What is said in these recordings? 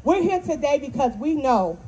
We're here today because we know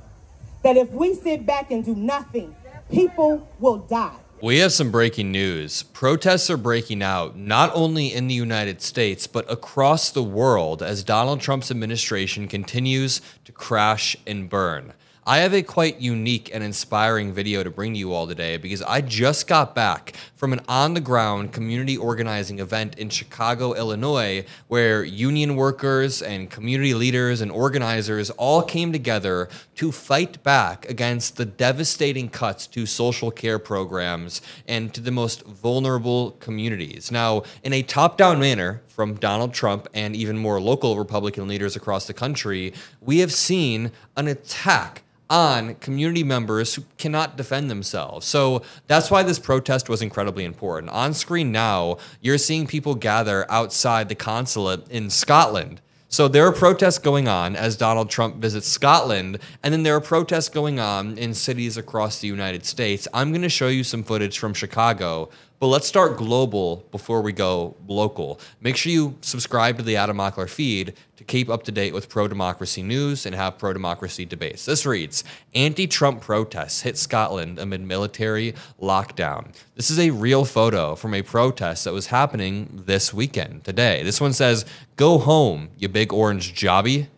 that if we sit back and do nothing, people will die. We have some breaking news. Protests are breaking out not only in the United States, but across the world as Donald Trump's administration continues to crash and burn. I have a quite unique and inspiring video to bring to you all today because I just got back from an on-the-ground community organizing event in Chicago, Illinois, where union workers and community leaders and organizers all came together to fight back against the devastating cuts to social care programs and to the most vulnerable communities. Now, in a top-down manner from Donald Trump and even more local Republican leaders across the country, we have seen an attack on community members who cannot defend themselves. So that's why this protest was incredibly important. On screen now, you're seeing people gather outside the consulate in Scotland. So there are protests going on as Donald Trump visits Scotland, and then there are protests going on in cities across the United States. I'm going to show you some footage from Chicago, but let's start global before we go local. Make sure you subscribe to the Adam Mockler feed to keep up to date with pro-democracy news and have pro-democracy debates. This reads, anti-Trump protests hit Scotland amid military lockdown. This is a real photo from a protest that was happening this weekend, today. This one says, "Go home, you big orange jobby."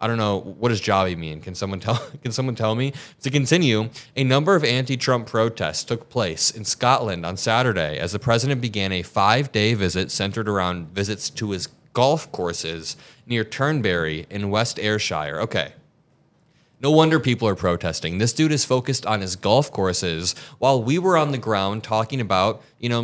I don't know, what does jobby mean? Can someone tell me? To continue, a number of anti-Trump protests took place in Scotland on Saturday as the president began a 5-day visit centered around visits to his golf courses near Turnberry in West Ayrshire. Okay. No wonder people are protesting. This dude is focused on his golf courses while we were on the ground talking about,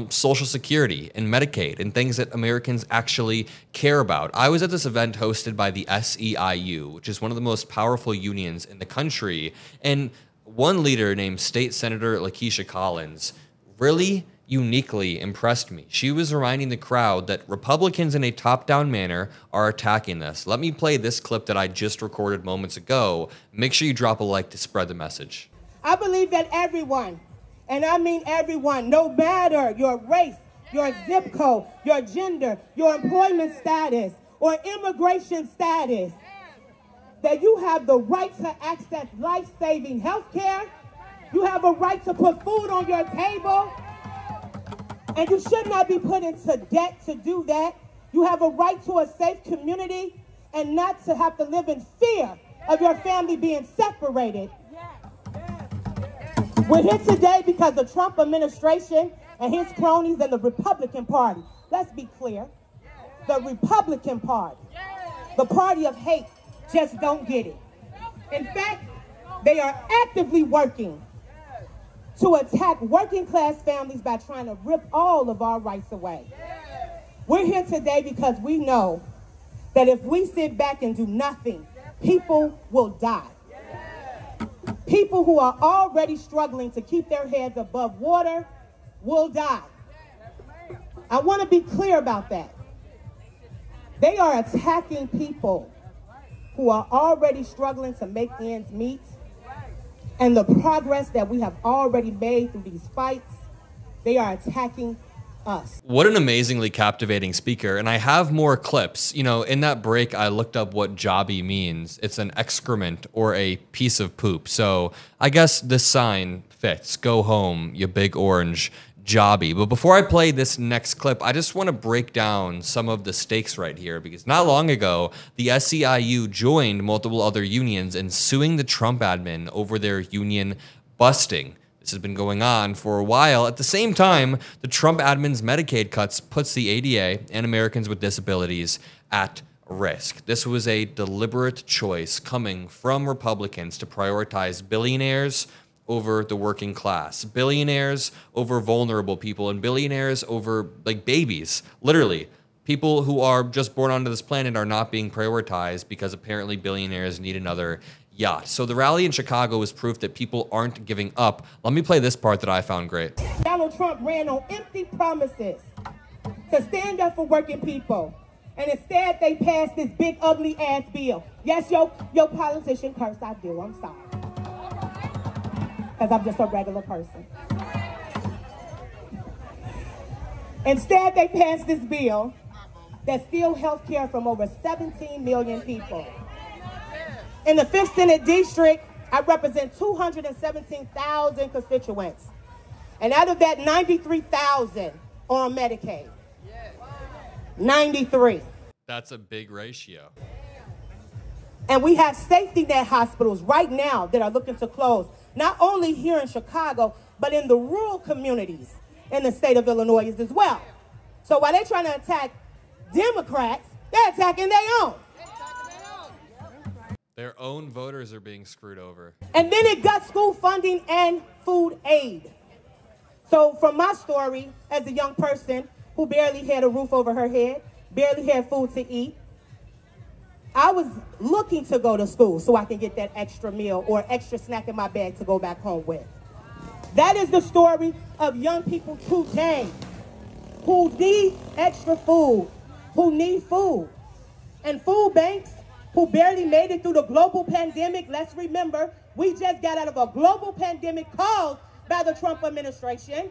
Social Security and Medicaid and things that Americans actually care about. I was at this event hosted by the SEIU, which is one of the most powerful unions in the country. And one leader named State Senator Lakesia Collins really uniquely impressed me. She was reminding the crowd that Republicans in a top-down manner are attacking this. Let me play this clip that I just recorded moments ago. Make sure you drop a like to spread the message. I believe that everyone, and I mean everyone, no matter your race, your zip code, your gender, your employment status, or immigration status, that you have the right to access life-saving health care. You have a right to put food on your table. And you should not be put into debt to do that. You have a right to a safe community and not to have to live in fear of your family being separated. We're here today because the Trump administration and his cronies and the Republican Party, let's be clear, the Republican Party, the party of hate, just don't get it. In fact, they are actively working to attack working class families by trying to rip all of our rights away. We're here today because we know that if we sit back and do nothing, people will die. People who are already struggling to keep their heads above water will die. I want to be clear about that. They are attacking people who are already struggling to make ends meet. And the progress that we have already made through these fights, they are attacking us. What an amazingly captivating speaker. And I have more clips. In that break, I looked up what jobby means. It's an excrement or a piece of poop. So I guess this sign fits. Go home, you big orange jobby. But before I play this next clip, I just want to break down some of the stakes right here, because not long ago, the SEIU joined multiple other unions in suing the Trump admin over their union busting. This has been going on for a while. At the same time, the Trump admin's Medicaid cuts puts the ADA and Americans with disabilities at risk. This was a deliberate choice coming from Republicans to prioritize billionaires over the working class, billionaires over vulnerable people, and billionaires over babies. Literally, people who are just born onto this planet are not being prioritized because apparently billionaires need another yacht. So the rally in Chicago is proof that people aren't giving up. Let me play this part that I found great. Donald Trump ran on empty promises to stand up for working people. And instead they passed this big ugly ass bill. Yes, your politician cursed, I do, I'm sorry. Because I'm just a regular person. Instead, they passed this bill that steals health care from over 17 million people. In the 5th Senate District, I represent 217,000 constituents. And out of that, 93,000 are on Medicaid. 93. That's a big ratio. And we have safety net hospitals right now that are looking to close, not only here in Chicago, but in the rural communities in the state of Illinois as well. So while they're trying to attack Democrats, they're attacking their own. Their own voters are being screwed over. And then it got school funding and food aid. So from my story as a young person who barely had a roof over her head, barely had food to eat, I was looking to go to school so I can get that extra meal or extra snack in my bag to go back home with. That is the story of young people today who need extra food, who need food. And food banks who barely made it through the global pandemic. Let's remember, we just got out of a global pandemic caused by the Trump administration,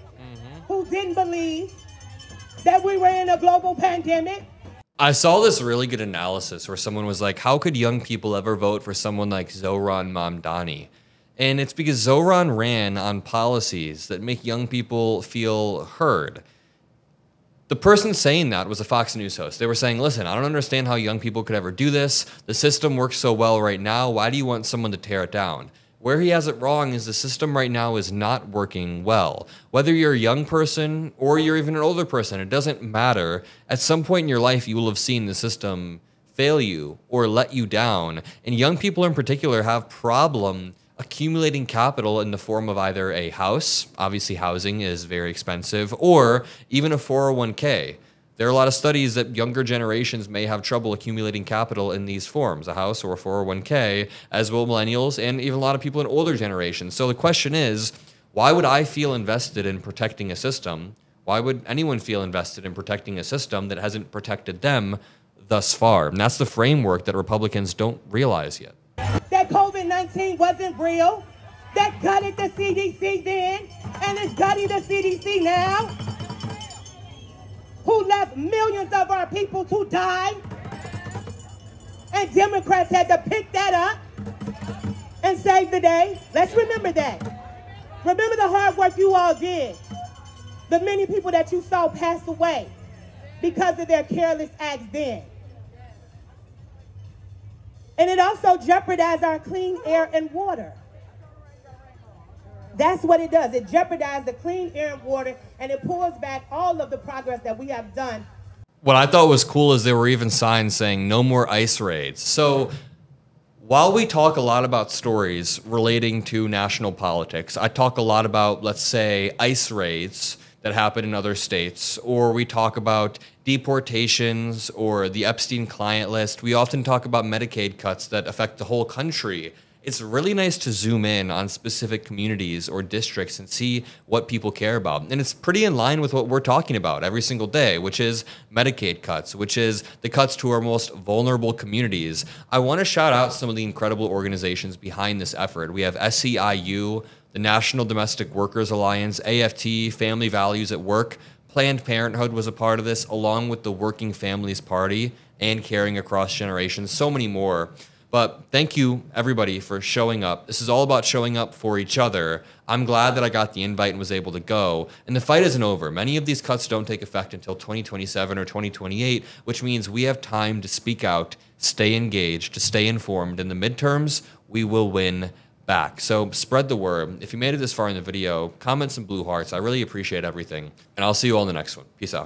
who didn't believe that we were in a global pandemic. I saw this really good analysis where someone was like, how could young people ever vote for someone like Zohran Mamdani? And it's because Zohran ran on policies that make young people feel heard. The person saying that was a Fox News host. They were saying, listen, I don't understand how young people could ever do this. The system works so well right now. Why do you want someone to tear it down? Where he has it wrong is the system right now is not working well. Whether you're a young person or you're even an older person, it doesn't matter. At some point in your life, you will have seen the system fail you or let you down. And young people in particular have problem accumulating capital in the form of either a house, obviously housing is very expensive, or even a 401k. There are a lot of studies that younger generations may have trouble accumulating capital in these forms, a house or a 401k, as will millennials and even a lot of people in older generations. So the question is, why would I feel invested in protecting a system? Why would anyone feel invested in protecting a system that hasn't protected them thus far? And that's the framework that Republicans don't realize yet. That COVID-19 wasn't real. That gutted the CDC then, and it's gutting the CDC now. Who left millions of our people to die. And Democrats had to pick that up and save the day. Let's remember that. Remember the hard work you all did. The many people that you saw pass away because of their careless acts then. And it also jeopardized our clean air and water. That's what it does. It jeopardizes the clean air and water, and it pulls back all of the progress that we have done. What I thought was cool is there were even signs saying no more ICE raids. So while we talk a lot about stories relating to national politics, I talk a lot about, let's say, ICE raids that happen in other states, or we talk about deportations or the Epstein client list. We often talk about Medicaid cuts that affect the whole country. It's really nice to zoom in on specific communities or districts and see what people care about. And it's pretty in line with what we're talking about every single day, which is Medicaid cuts, which is the cuts to our most vulnerable communities. I want to shout out some of the incredible organizations behind this effort. We have SEIU, the National Domestic Workers Alliance, AFT, Family Values at Work. Planned Parenthood was a part of this, along with the Working Families Party and Caring Across Generations, so many more. But thank you, everybody, for showing up. This is all about showing up for each other. I'm glad that I got the invite and was able to go. And the fight isn't over. Many of these cuts don't take effect until 2027 or 2028, which means we have time to speak out, stay engaged, to stay informed. In the midterms, we will win back. So spread the word. If you made it this far in the video, comment some blue hearts. I really appreciate everything. And I'll see you all in the next one. Peace out.